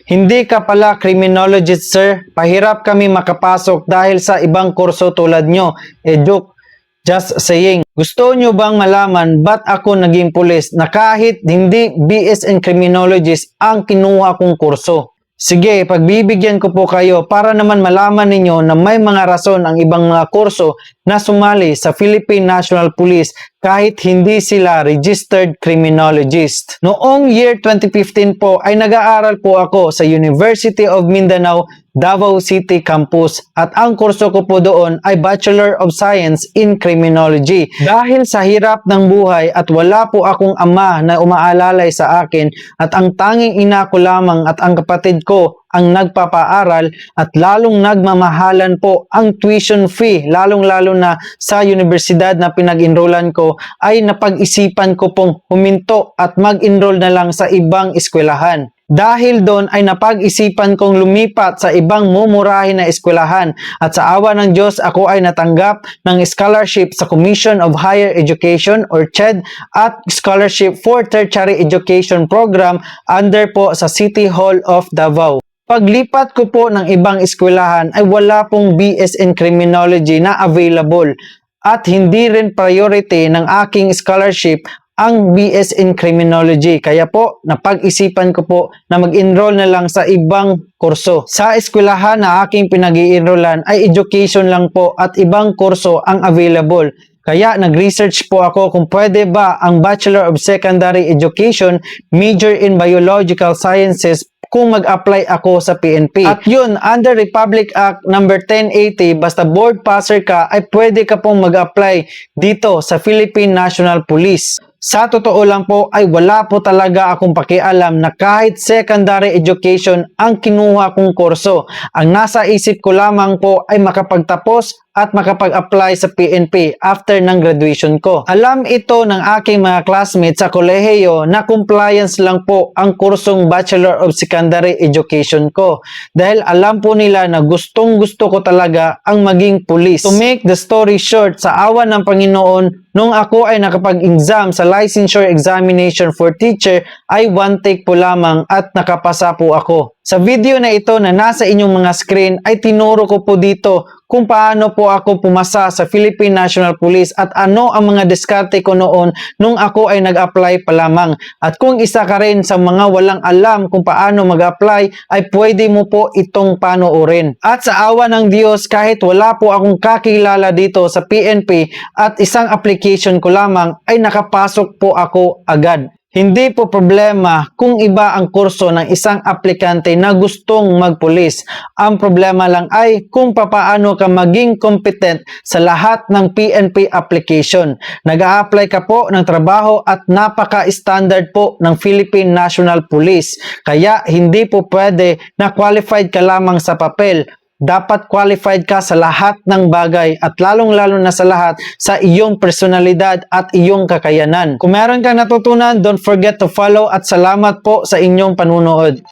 Hindi ka pala criminologist, sir. Pahirap kami makapasok dahil sa ibang kurso tulad nyo. Joke. Just saying. Gusto nyo bang malaman ba't ako naging pulis na kahit hindi BS in Criminologist ang kinuha kong kurso? Sige, pagbibigyan ko po kayo para naman malaman ninyo na may mga rason ang ibang mga kurso na sumali sa Philippine National Police kahit hindi sila registered criminologist. Noong year 2015 po ay nag-aaral po ako sa University of Mindanao, Davao City Campus at ang kurso ko po doon ay Bachelor of Science in Criminology. Dahil sa hirap ng buhay at wala po akong ama na umaalalay sa akin at ang tanging ina ko lamang at ang kapatid ko ang nagpapaaral at lalong nagmamahalan po ang tuition fee, lalong-lalo na sa universidad na pinag-enrollan ko, ay napag-isipan ko pong huminto at mag-enroll na lang sa ibang eskwelahan. Dahil doon ay napag-isipan kong lumipat sa ibang mumurahin na eskwelahan at sa awa ng Diyos ako ay natanggap ng scholarship sa Commission of Higher Education or CHED at scholarship for Tertiary Education Program under po sa City Hall of Davao. Paglipat ko po ng ibang eskwelahan ay wala pong BS in Criminology na available at hindi rin priority ng aking scholarship ang BS in Criminology. Kaya po, napag-isipan ko po na mag-enroll na lang sa ibang kurso. Sa eskwelahan na aking pinag-i-enrollan ay education lang po at ibang kurso ang available. Kaya nag-research po ako kung pwede ba ang Bachelor of Secondary Education, major in Biological Sciences kung mag-apply ako sa PNP. At yun, under Republic Act number 1080, basta board passer ka, ay pwede ka pong mag-apply dito sa Philippine National Police. Sa totoo lang po ay wala po talaga akong pakialam na kahit secondary education ang kinuha kong kurso. Ang nasa isip ko lamang po ay makapagtapos at makapag-apply sa PNP after ng graduation ko. Alam ito ng aking mga classmates sa kolehiyo na compliance lang po ang kursong Bachelor of Secondary Education ko. Dahil alam po nila na gustong-gusto ko talaga ang maging pulis. To make the story short, sa awa ng Panginoon, nung ako ay nakapag-exam sa licensure examination for teacher, ay one take po lamang at nakapasa po ako. Sa video na ito na nasa inyong mga screen ay tinuro ko po dito kung paano po ako pumasa sa Philippine National Police at ano ang mga diskarte ko noon nung ako ay nag-apply pa lamang. At kung isa ka rin sa mga walang alam kung paano mag-apply ay pwede mo po itong panoorin. At sa awa ng Diyos, kahit wala po akong kakilala dito sa PNP at isang application ko lamang ay nakapasok po ako agad. Hindi po problema kung iba ang kurso ng isang aplikante na gustong magpulis. Ang problema lang ay kung papaano ka maging competent sa lahat ng PNP application. Nag-a-apply ka po ng trabaho at napaka-standard po ng Philippine National Police. Kaya hindi po pwede na qualified ka lamang sa papel. Dapat qualified ka sa lahat ng bagay at lalong-lalo na sa lahat sa iyong personalidad at iyong kakayanan. Kung meron kang natutunan, don't forget to follow at salamat po sa inyong panunood.